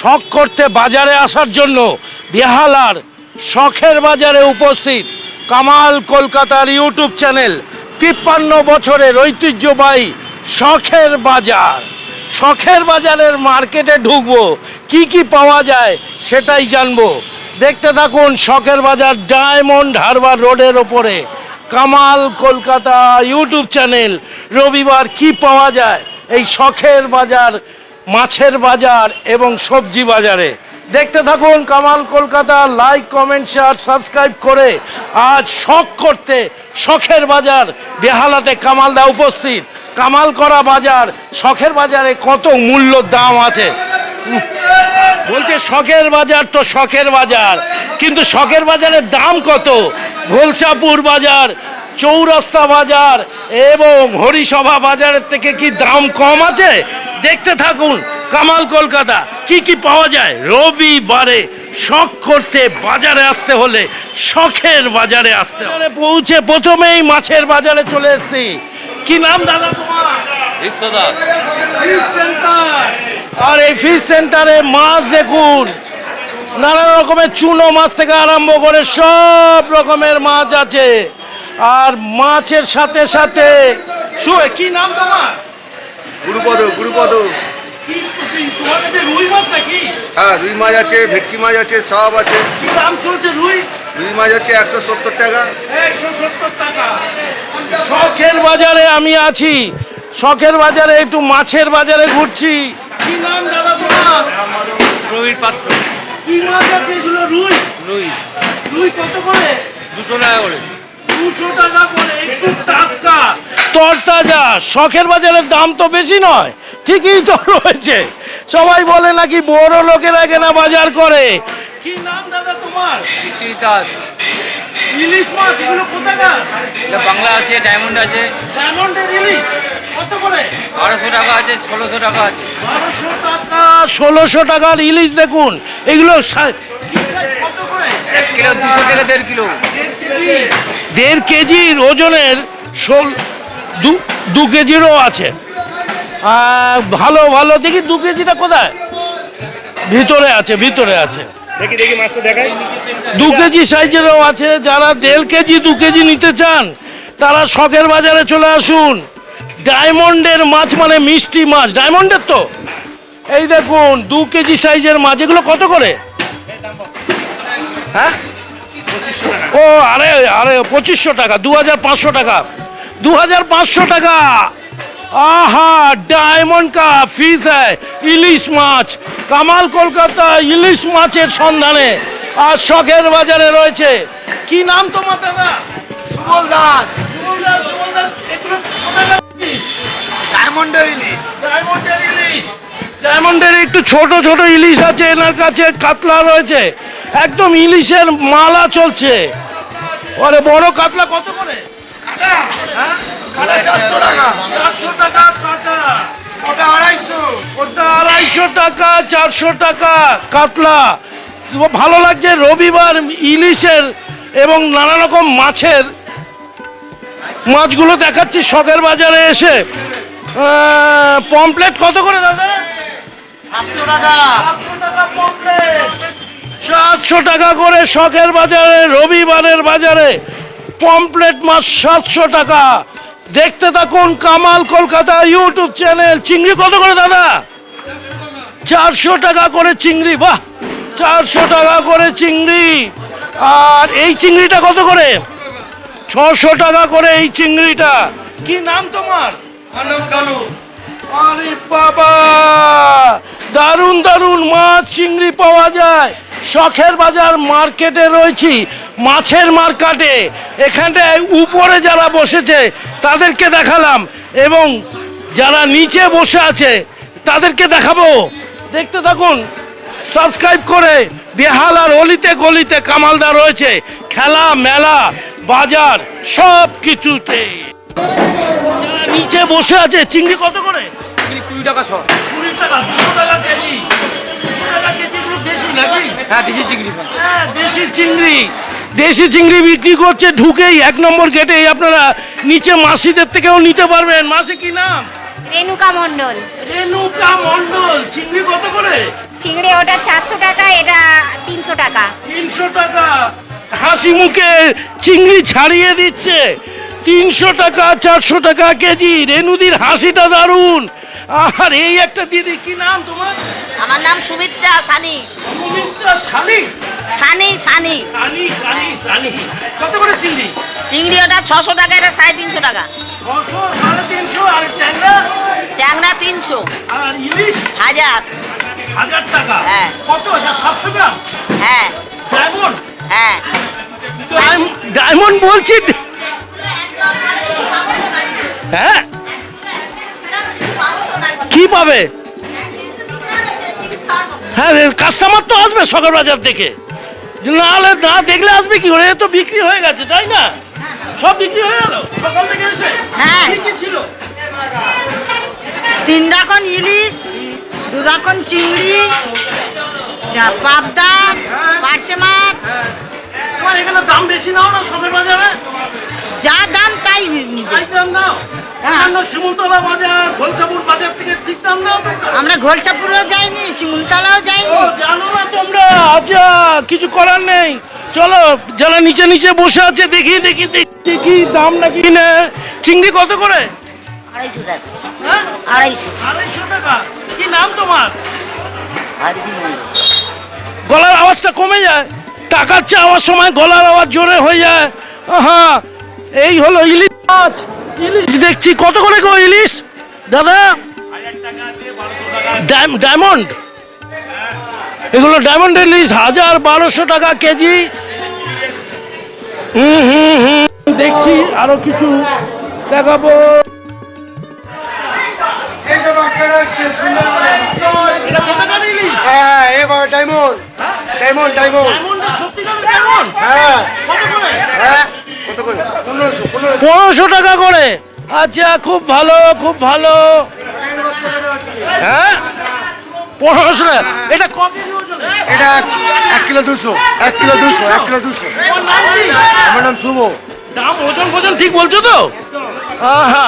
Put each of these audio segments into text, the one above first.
শখ করতে বাজারে আসার জন্য বেহালার শখের বাজারে উপস্থিত কামাল কলকাতার ইউটিউব চ্যানেল 53 বছরের ঐতিহ্যবাহী শখের বাজার। শখের বাজারের মার্কেটে ঢুকবো, কি পাওয়া যায় সেটাই জানবো। দেখতে থাকুন শখের বাজার, ডায়মন্ড হারবার রোডের ওপরে কামাল কলকাতা ইউটিউব চ্যানেল। রবিবার কি পাওয়া যায় এই শখের বাজার, মাছের বাজার এবং সবজি বাজারে। দেখতে থাকুন Kamal Kolkata. Like, comment, share, subscribe করে আজ শখ করতে শখের বাজার বেহালাতে কামালদা উপস্থিত। কামাল করা বাজার, শখের বাজারে কত মূল্য দাম আছে বলছে। শখের বাজার তো শখের বাজার, কিন্তু শখের বাজারের দাম কত? ঘোলসাপুর বাজার, চৌরাস্তা বাজার এবং হরিসভা বাজারের থেকে কি দাম কম আছে? দেখতে থাকুন কামাল কলকাতা। কি পাওয়া যায় রবিবারে শখ করতে বাজারে আসতে হলে শখের বাজারে আসতে হলে পৌঁছে প্রথমেই মাছের বাজারে চলে এসেছি। কি নাম দাদা তোমার? বিশ্বদাস। Fish centre. আর এই ফিশ সেন্টারে মাছ দেখুন, নানা রকমের চুনো মাছ থেকে আরম্ভ করে সব রকমের মাছ আছে। আর মাছের সাথে সাথে কি নাম তোমার? গুরুপদ। তোমার কাছে রুই মাছ নাকি? হ্যাঁ, রুই মাছ আছে, ভেটকি মাছ আছে, সব আছে। কি দাম চলছে রুই? রুই মাছ আছে 170 টাকা। 170 টাকা। শখের বাজারে আমি আছি, শখের বাজারে একটু মাছের বাজারে ঘুরছি। কি নাম দাদা তোমার? রবির পাত্র। কি মাছ আছে এগুলো? রুই। রুই কত করে? 200 টাকা করে। 200 টাকা করে। একটু টাটকা তরতাজা। শখের বাজারের দাম তো বেশি নয়, ঠিকই তো রয়েছে। সবাই বলে নাকি বড় লোকেরা কেনা বাজার করে। কি নাম দাদা তোমার? দাস। ইলিশ মাছ এগুলো কোথাকার? এটা বাংলা আছে, ডায়মন্ড আছে। ডায়মন্ডের ইলিশ কত করে? 1200 টাকা আছে, 1600 টাকা আছে। 1200 টাকা, 1600 টাকার ইলিশ দেখুন। এগুলো কত করে? 1 কিলো 200 থেকে 1.5 কিলো। 1.5 কেজির ওজনের 2 কেজিরও আছে। ভালো ভালো দেখি 2 কেজিটা কোথায়? ভিতরে আছে। দেখি মাছটা দেখাই। 2 কেজি সাইজেরও আছে। যারা 1.5 কেজি 2 কেজি নিতে চান তারা শখের বাজারে চলে আসুন। ডায়মন্ডের মাছ মানে মিষ্টি মাছ, ডায়মন্ডের তো। এই দেখুন 2 কেজি সাইজের মাছ। এগুলো কত করে? হ্যাঁ, ও আরে 2500 টাকা। 2500 টাকা। 2500 টাকা। আহা, ডায়মন্ড কা ফিশ হ্যায়, ইলিশ মাছ। কামাল কলকাতা ইলিশ মাছের সন্ধানে আর শখের বাজারে রয়েছে। কি নাম তোমার দাদা? সুবল দাস। সুবল দাস। এগুলো কোথাকার ইলিশ? ডায়মন্ডের ইলিশ। ডায়মন্ডের একটু ছোট ইলিশ আছে এনার কাছে। কাতলা রয়েছে, একদম ইলিশের মালা চলছে। ওরে বড় কাতলা কত করে? হ্যাঁ, 400 টাকা। 400 টাকা কাটা। ওটা 250 টাকা। 400 টাকা কাতলা। ভালো লাগছে রবিবার ইলিশের এবং নানা রকম মাছগুলো দেখাচ্ছি শখের বাজারে এসে। পমপ্লেট কত করে দাদা? 700 টাকা। 700 টাকা পমপ্লেট। 700 টাকা করে শখের বাজারে, রবিবারের বাজারে পমপ্লেট মাছ 700 টাকা। দেখতে থাকুন কামাল কলকাতা ইউটিউব চ্যানেল। চিংড়ি কত করে দাদা? 400 টাকা করে চিংড়ি। বাহ, 400 টাকা করে চিংড়ি। আর এই চিংড়িটা কত করে? 600 টাকা করে এই চিংড়িটা। কি নাম তোমার? আরে বাবা, দারুণ মাছ চিংড়ি পাওয়া যায়। শখের বাজার মার্কেটে রয়েছি, মাছের মার্কেটে। এখানটায় উপরে যারা বসেছে তাদেরকে দেখালাম এবং যারা নিচে বসে আছে তাদেরকে দেখাবো। দেখতে থাকুন সাবস্ক্রাইব করে। বেহালার অলিতে গলিতে কামালদা রয়েছে, খেলা মেলা বাজার সব কিছুতে। যারা নিচে বসে আছে, চিংড়ি কত করে? 20 টাকা শ। 20 টাকা। 200 টাকা কেজি। 200 টাকা কেজি। এগুলো দেশি নাকি? হ্যাঁ, দেশি চিংড়ি। হ্যাঁ, দেশি চিংড়ি বিক্রি করছে ঢুকেই 1 নম্বর গেটেই। আপনারা নিচে মাসিদের থেকেও নিতে পারবেন। মাসি কি নাম? রেণুকা মণ্ডল। চিংড়ি কত করে? চিংড়ি ওটা 400 টাকা, এটা 300 টাকা। 300 টাকা হাসি মুখে চিংড়ি ছাড়িয়ে দিচ্ছে। 300 টাকা 400 টাকা কেজি। রেনুদির হাসিটা দারুণ। আর এই একটা দিদি, কি নাম তোমার? আমার নাম সুমিত্রা সানি। সুমিত্রা শালি। সানি সানি। সানি সানি সানি। কত করে চিংড়ি? চিংড়ি ওটা 600 টাকা, এটা 350 টাকা। 600 350। আর ট্যাংরা? ট্যাংরা 300। আর ইলিশ 1000। 1000 টাকা। হ্যাঁ। কত? এটা 700 গ্রাম। হ্যাঁ ডায়মন্ড। হ্যাঁ। ডায়মন্ড বলছি। হ্যাঁ, কি পাবে? হ্যাঁ, কাস্টমার তো আসবে সকাল বাজার থেকে, নাহলে না দেখলে আসবে কি করে? এ তো বিক্রি হয়ে গেছে, তাই না? সব বিক্রি হয়ে গেল সকাল থেকে এসে। হ্যাঁ। কি কি ছিল? 3 রকম ইলিশ, 2 রকম চিংড়ি, পাবদা, পার্শে মাছ। তোমার এখানে দাম বেশি নাও না সকাল বাজারে? যা দাম তাই নিবে। তাই দাম নাও? হ্যাঁ। অন্যান্য শিমুলতলা বাজার, ঘোলসাপুর বাজার থেকে ঠিক দাম নাও তোমরা? আমরা ঘোলসাপুরেও যাইনি, শিমুলতলাও ও, যাইনি। জানো না তোমরা? আচ্ছা, কিছু করার নেই। চলো, যারা নিচে নিচে বসে আছে দেখি দেখি দেখি দাম নাকি না। চিংড়ি কত করে? 250 টাকা। হ্যাঁ, 250। 250 টাকা। কি নাম তোমার? আরবি মন্দির। গলার আওয়াজটা কমে যায়, টাকার চাওয়ার সময় গলার আওয়াজ জোরে হয়ে যায়। হ্যাঁ, এই হলো ইলিশ মাছ। ইলিশ দেখছি কত করে গো ইলিশ দাদা? ডায়মন্ড, এগুলো ডায়মন্ড ইলিশ 1000-1200 টাকা কেজি। দেখছি আরো কিছু দেখাবো। এটা কোথাকার ইলিশ? হ্যাঁ এবার ডায়মন্ড ডায়মন্ড ডায়মন্ড ডায়মন্ডের সত্যিকারের ডায়মন্ড? হ্যাঁ কত করে? হ্যাঁ কত করে 1500 1500 টাকা করে। আচ্ছা, খুব ভালো খুব ভালো। হ্যাঁ, 1500 টাকা। এটা ক কেজি ওজন? এটা 1 কিলো 200 1 কিলো 200 1 কিলো 200 তোমার নাম কি? আমার নাম শুভ। দাম ওজন ফোজন ঠিক বলছো তো? আহা,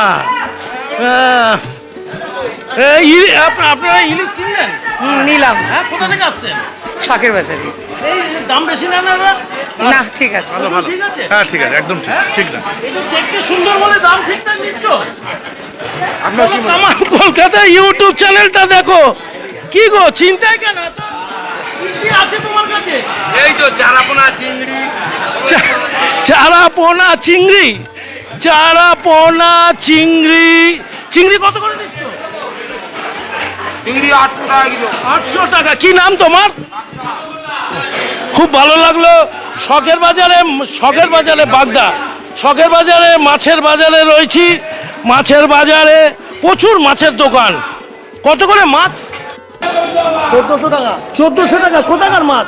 আপনারা ইলিশ কিনলেন? নিলাম হ্যাঁ, কোথা থেকে আসছেন? শাকের বাজারে। এই দাম বেশি না না? না ঠিক আছে। ঠিক আছে। হ্যাঁ ঠিক আছে, একদম ঠিক, ঠিক না। এটা দেখতে সুন্দর বলে দাম ঠিকঠাক নিচ্ছ? আপনার কি মনে হয়? কামাল কলকাতা ইউটিউব চ্যানেলটা দেখো। কি গো, চিন্তায় কেন এত? কি কি আছে তোমার কাছে? এই তো চারাপোনা চিংড়ি চারাপোনা চিংড়ি। চারাপোনা চিংড়ি। চিংড়ি কত করে নিচ্ছ? চিংড়ি 800 টাকা কিলো 800 টাকা। কি নাম তোমার? খুব ভালো লাগলো। শখের বাজারে বাগদা। শখের বাজারে মাছের বাজারে রয়েছি। মাছের বাজারে প্রচুর মাছের দোকান। কত করে মাছ? 1400 টাকা 1400 টাকা। কোথাকার মাছ?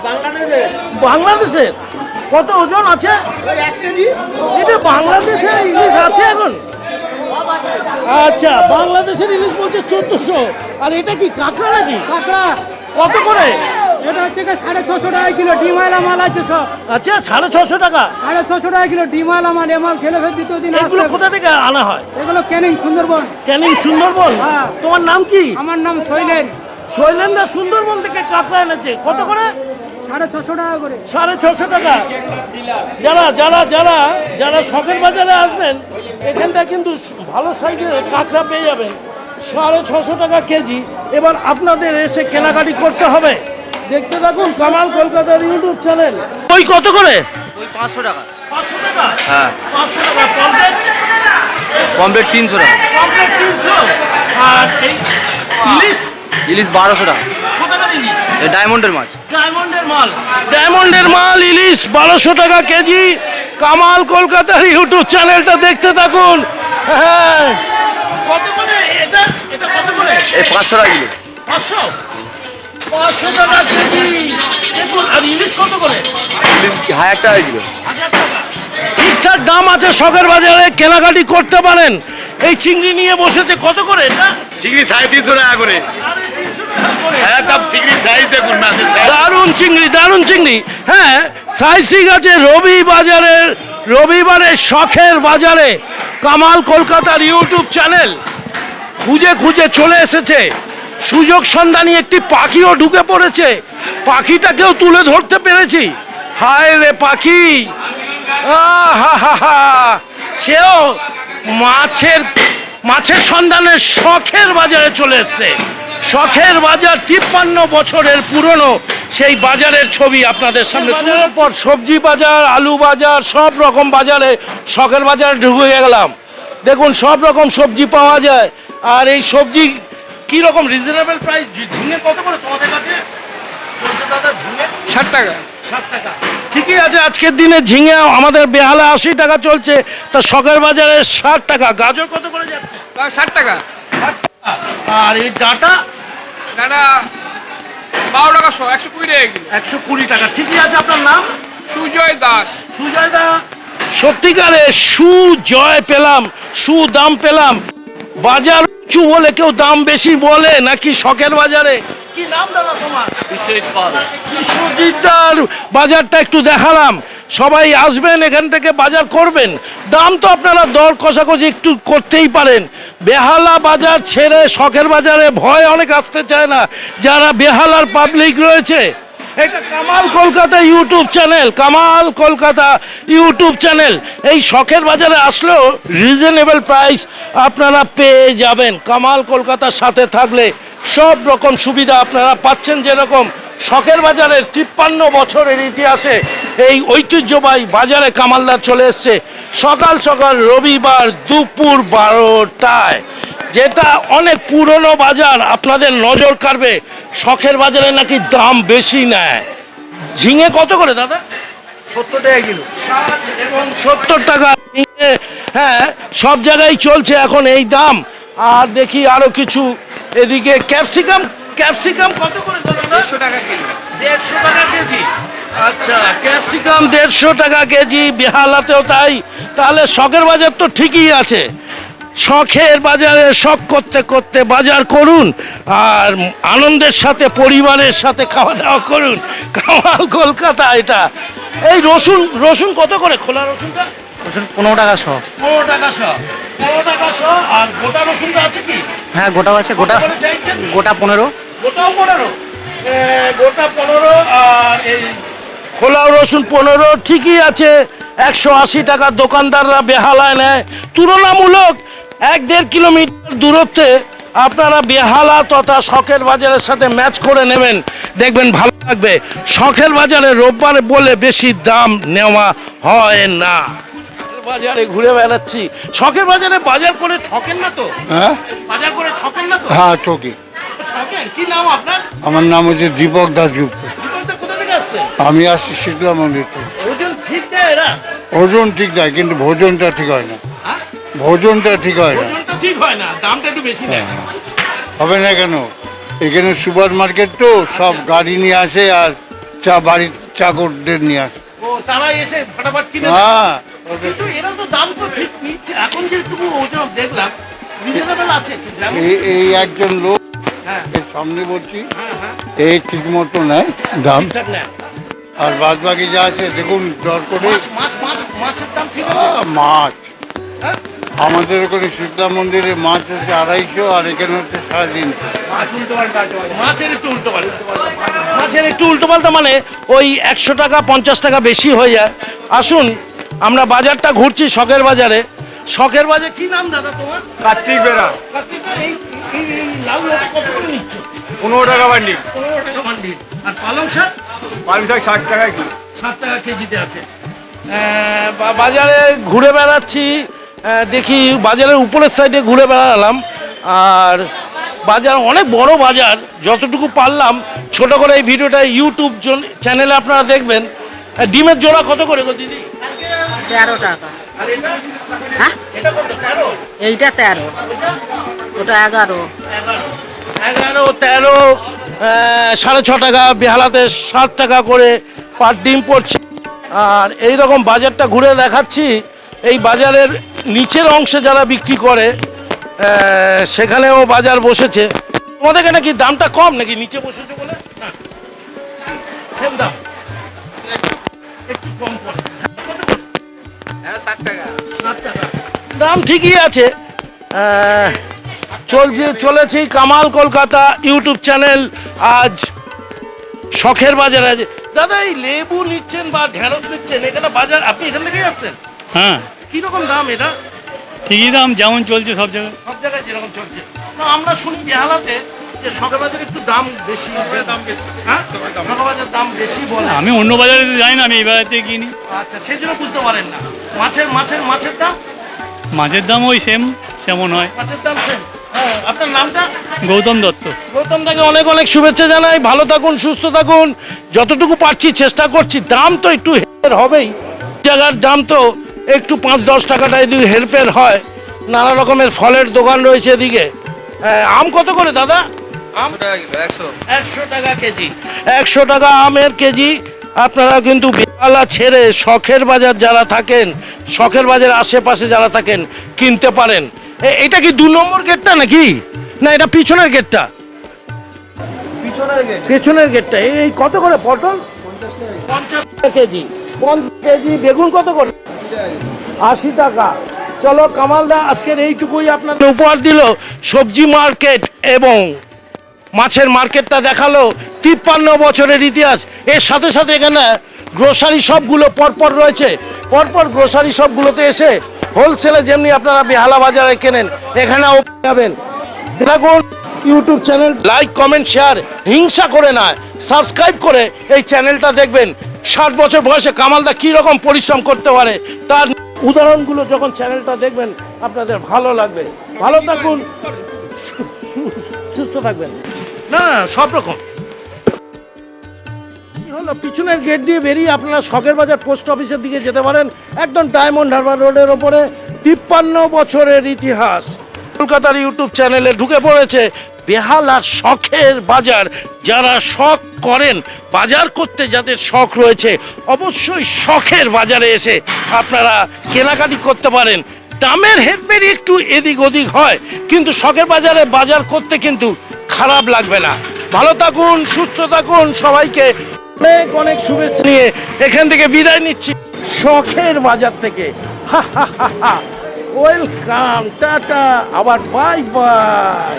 বাংলাদেশে বাংলাদেশের। কত ওজন আছে? 1 কেজি এটা বাংলাদেশের ইলিশ আছে এখন? আচ্ছা, বাংলাদেশের ইলিশ বলছে 1400। আর এটা কি কাঁকড়া নাকি? কাঁকড়া কত করে? এটা হচ্ছে 650 টাকা কিলো। ডিমাইলা মাল আছে সব। আচ্ছা, 650 টাকা। 650 টাকা কিলো ডিমাইলা মাল। এমাল খেলে ফের দ্বিতীয় দিন এগুলো আসবে। কোথা থেকে আনা হয়? এগুলো ক্যানিং সুন্দরবন। ক্যানিং সুন্দরবন। হ্যাঁ। তোমার নাম কি? আমার নাম শৈলেন। শৈলেন্দা সুন্দরবন থেকে কাঁকড়া এনেছে। কত করে? 650 টাকা করে। 650 টাকা। যারা যারা যারা যারা শখের বাজারে আসবেন, এখানটা কিন্তু ভালো সাইজের কাঁকড়া পেয়ে যাবেন। 650 টাকা কেজি। এবার আপনাদের এসে কেনাকাটি করতে হবে। দেখতে থাকুন কামাল কলকাতার ইউটিউব চ্যানেল। ওই কত করে? ওই 500 টাকা 500 টাকা। হ্যাঁ 500 টাকা। পমফ্রেট? কমপ্লিট 300 টাকা পমফ্রেট 300। আর এই ইলিশ? ইলিশ 1200 টাকা কোথাকার ইলিশ? এই ডায়মন্ডের মাছ ডায়মন্ডের মাল। ডায়মন্ডের মাল ইলিশ 1200 টাকা কেজি। কামাল কলকাতার ইউটিউব চ্যানেলটা দেখতে থাকুন। হ্যাঁ, কত করে এটা? এটা কত করে? এই 500 টাকা কিলো 500 টাকা কেজি। দেখুন, আর ইলিশ কত করে? ইলিশ 1000 টাকা কিলো 1000 টাকা। ঠিকঠাক দাম আছে শখের বাজারে, কেনাকাটি করতে পারেন। এই চিংড়ি নিয়ে বসেছে। কত করে এটা? চিংড়ি 350 টাকা করে। 350 টাকা করে। একদম চিংড়ি সাইজ দেখুন, মাছের সাইজ। দারুণ চিংড়ি, দারুণ চিংড়ি। হ্যাঁ, সাইজ ঠিক আছে। রবিবারের শখের বাজারে কামাল কলকাতার ইউটিউব চ্যানেল খুঁজে খুঁজে চলে এসেছে। সুযোগ সন্ধানী একটি পাখিও ঢুকে পড়েছে, পাখিটাকেও তুলে ধরতে পেরেছি। হায় রে পাখি, আহা, সেও মাছের সন্ধানে শখের বাজারে চলে এসছে। শখের বাজার 53 বছরের পুরনো সেই বাজারের ছবি আপনাদের সামনে। বাজারের পর সবজি বাজার, আলু বাজার, সব রকম বাজারে শখের বাজারে ঢুকে গেলাম। দেখুন সব রকম সবজি পাওয়া যায়। আর এই সবজি কি রকম রিজনেবল প্রাইস? ঝিঙে কত করে তোমাদের কাছে চলছে দাদা? ঝিঙে 60 টাকা। 60 টাকা, ঠিকই আছে। আজকের দিনে ঝিঙে আমাদের বেহালা 80 টাকা চলছে, তা শখের বাজারে 60 টাকা। গাজর কত করে যাচ্ছে? 60 টাকা। 60 টাকা। আর এই ডাটা? দাদা 12 টাকা 120 টাকা কিলো। 120 টাকা, ঠিকই আছে। আপনার নাম? সুজয় দাস। সুজয় দা, সত্যিকারে সুজয় পেলাম, সুদাম পেলাম। বাজার উঁচু বলে কেউ দাম বেশি বলে নাকি শখের বাজারে? কি নাম দাদা তোমার? বিশ্বজিৎদার বাজারটা একটু দেখালাম। সবাই আসবেন এখান থেকে বাজার করবেন। দাম তো আপনারা দর কষাকষি একটু করতেই পারেন। বেহালা বাজার ছেড়ে শখের বাজারে ভয় অনেক আসতে চায় না যারা বেহালার পাবলিক রয়েছে। এটা Kamal Kolkata YouTube channel, Kamal Kolkata YouTube channel. এই শখের বাজারে আসলেও রিজনেবল প্রাইস আপনারা পেয়ে যাবেন। কামাল কলকাতার সাথে থাকলে সব রকম সুবিধা আপনারা পাচ্ছেন। যেরকম শখের বাজারের 53 বছরের ইতিহাসে এই ঐতিহ্যবাহী বাজারে কামালদার চলে এসছে সকাল সকাল রবিবার দুপুর 12টায়, যেটা অনেক পুরনো বাজার। আপনাদের নজর কাড়বে, শখের বাজারে নাকি দাম বেশি নেয়। ঝিঙে কত করে দাদা? 70 টাকা কিলো। 60 এবং 70 টাকা ঝিঙে। হ্যাঁ, সব জায়গায় চলছে এখন এই দাম। আর দেখি আরো কিছু, এদিকে ক্যাপসিকাম কত করে দাদা? 150 টাকা কিলো। 150 টাকা কেজি। আচ্ছা, ক্যাপসিকাম 150 টাকা কেজি, বেহালাতেও তাই। তাহলে শখের বাজার তো ঠিকই আছে। শখের বাজারে শখ করতে করতে বাজার করুন আর আনন্দের সাথে পরিবারের সাথে খাওয়া দাওয়া করুন। কামাল কলকাতা এটা। এই রসুন কত করে? খোলা রসুনটা 15 টাকা 100। 15 টাকা শ। 15 টাকা শ। আর গোটা রসুনটা আছে কি? হ্যাঁ, গোটাও আছে। কত করে চাইছেন? গোটা 15। গোটাও 15? গোটা 15। আর এই খোলা রসুন 15, ঠিকই আছে। 180 টাকা দোকানদাররা বেহালায় নেয়। তুলনামূলক 1-1.5 কিলোমিটার দূরত্বে আপনারা বেহালা তথা শখের বাজারের সাথে ম্যাচ করে নেবেন, দেখবেন ভালো লাগবে। শখের বাজারে রোববার বলে বেশি দাম নেওয়া হয় না। বাজারে ঘুরে বেড়াচ্ছি। শখের বাজারে বাজার করে ঠকেন না তো? হ্যাঁ বাজার করে ঠকেন না তো? হ্যাঁ টকি। ঠকেন? কি নাম আপনার? আমার নাম হচ্ছে দীপক দাসগুপ্ত। দীপকদা কোথা থেকে আসছেন? আমি আসছি শীতলা মন্দির থেকে। ওজন ঠিক দেয় এরা? ওজন ঠিক দেয় কিন্তু ভোজনটা ঠিক হয় না। হ্যাঁ? ভোজনটা ঠিক হয় না। ওজনটা ঠিক হয় না, দামটা একটু বেশি নেয়। হবে না কেন? এখানে সুপার মার্কেট তো, সব গাড়ি নিয়ে আসে আর বাড়ির চাকরদের নিয়ে আসে। ও, তারা এসে ফটাফট কিনে নেয়। হ্যাঁ, কিন্তু এরা তো দাম তো ঠিক নিচ্ছে। এখন যেটুকু ওজন দেখলাম রিজনেবল আছে কি গ্রামে? এই একজন লোক হ্যাঁ এর সামনে বলছি, হ্যাঁ, এই ঠিক মতো নেয় দাম। ঠিকঠাক নেয়। আর বাদ বাকি যা আছে দেখুন দর করে। মাছের দাম ঠিক আছে? মাছ হ্যাঁ? আমাদের ওখানে শীতলা মন্দিরে মাছ হচ্ছে 250 আর এখানে হচ্ছে 350। মাছের একটু উল্টো পাল্টা। মাছের একটু উল্টো পাল্টা মানে ওই 100 টাকা 50 টাকা বেশি হয়ে যায়। আসুন আমরা বাজারটা ঘুরছি শখের বাজারে। শখের বাজার কি নাম দাদা তোমার? কার্তিক বেরা। কার্তিক দা, এই লাউ লতা কত করে নিচ্ছ? 15 টাকা বান্ডিল। 15 টাকা মান্ডি। আর পালং শাক? পালং শাক 60 টাকা কিলো। 7 টাকা কেজিতে আছে। বাজারে ঘুরে বেড়াচ্ছি। দেখি বাজারের উপরের সাইডে ঘুরে বেড়ালাম। আর বাজার অনেক বড় বাজার, যতটুকু পারলাম ছোট করে এই ভিডিওটা ইউটিউব চ্যানেলে আপনারা দেখবেন। ডিমের জোড়া কত করে গো দিদি? 13 টাকা। আর এটা? হ্যাঁ, এটা কত? 13? এইটা 13, ওটা 11। 11, 13, 6.5 টাকা। বেহালাতে 7 টাকা করে পার ডিম পড়ছে। আর এই রকম বাজারটা ঘুরে দেখাচ্ছি। এই বাজারের নিচের অংশে যারা বিক্রি করে সেখানেও বাজার বসেছে। তোমাদের এখানে কি দামটা কম নাকি নিচে বসেছে বলে? সেম দাম, একটু কম পড়ে। হ্যাঁ 60 টাকা। 7 টাকা দাম ঠিকই আছে। চলেছি কামাল কলকাতা ইউটিউব চ্যানেল। আজ শখের বাজার আছে দাদা, এই লেবু নিচ্ছেন বা ঢেঁড়স নিচ্ছেন, এখানে বাজার আপনি এখান থেকেই আসছেন? হ্যাঁ, কিরকম দাম এটা? ঠিকই দাম যেমন চলছে সব জায়গায়। সব জায়গায় যেরকম চলছে। না, আমরা শুনি বেহালাতে যে শখের বাজারে একটু দাম বেশি। হ্যাঁ, শখের বাজার দাম বেশি বলে। আমি অন্য বাজারে তো যাই না, আমি এই বাজারে কিনি। আচ্ছা, সেই জন্য বুঝতে পারেন না। মাছের দাম? মাছের দাম ওই সেমন হয়। মাছের দাম সেম। আপনার নামটা? গৌতম দত্ত। গৌতম দাকে অনেক অনেক শুভেচ্ছা জানাই। ভালো থাকুন, সুস্থ থাকুন। যতটুকু পারছি চেষ্টা করছি। দাম তো একটু হেরফের হবেই, জায়গার দাম তো একটু 5-10 টাকাটা এদিকে হেরফের হয়। নানা রকমের ফলের দোকান রয়েছে এদিকে। আম কত করে দাদা? আম 100 টাকা কেজি। 100 টাকা আমের কেজি। আপনারা কিন্তু বেহালা ছেড়ে শখের বাজার যারা থাকেন, শখের বাজার আশেপাশে যারা থাকেন কিনতে পারেন। এটা কি 2 নম্বর গেটটা নাকি? না, এটা পিছনের গেটটা? পেছনের গেটটা। এই কত করে পটল? 50 টাকা কেজি। 50 কেজি। বেগুন কত করে? 80 টাকা। চলো কামালদা আজকের এইটুকুই আপনাদের উপহার দিল। সবজি মার্কেট এবং মাছের মার্কেটটা দেখালো। 53 বছরের ইতিহাস। এর সাথে সাথে এখানে গ্রোসারি শপগুলো পরপর রয়েছে। পরপর গ্রোসারি শপগুলোতে এসে হোলসেলে যেমনি আপনারা বেহালা বাজারে কেনেন, এখানেও পাবেন। দেখুন YouTube channel, like comment share হিংসা করে না, সাবস্ক্রাইব করে এই চ্যানেলটা দেখবেন। 60 বছর বয়সে কামালদা কী রকম পরিশ্রম করতে পারে তার উদাহরণগুলো যখন চ্যানেলটা দেখবেন আপনাদের ভালো লাগবে। ভালো থাকুন, সুস্থ থাকবেন। না, সব রকম হলো। পিছনের গেট দিয়ে বেরিয়ে আপনারা শখের বাজার পোস্ট অফিসের দিকে যেতে পারেন। একদম ডায়মন্ড হারবার রোডের ওপরে। 53 বছরের ইতিহাস। কলকাতার ইউটিউব চ্যানেলে ঢুকে পড়েছে বেহালার শখের বাজার। যারা শখ করেন, বাজার করতে যাদের শখ রয়েছে, অবশ্যই শখের বাজারে এসে আপনারা কেনাকাটি করতে পারেন। দামের হেরফের একটু এদিক ওদিক হয়, কিন্তু শখের বাজারে বাজার করতে কিন্তু খারাপ লাগবে না। ভালো থাকুন, সুস্থ থাকুন। সবাইকে অনেক অনেক শুভেচ্ছা নিয়ে এখান থেকে বিদায় নিচ্ছি শখের বাজার থেকে। ওয়েলকাম, টাটা, আবার বাই বাই।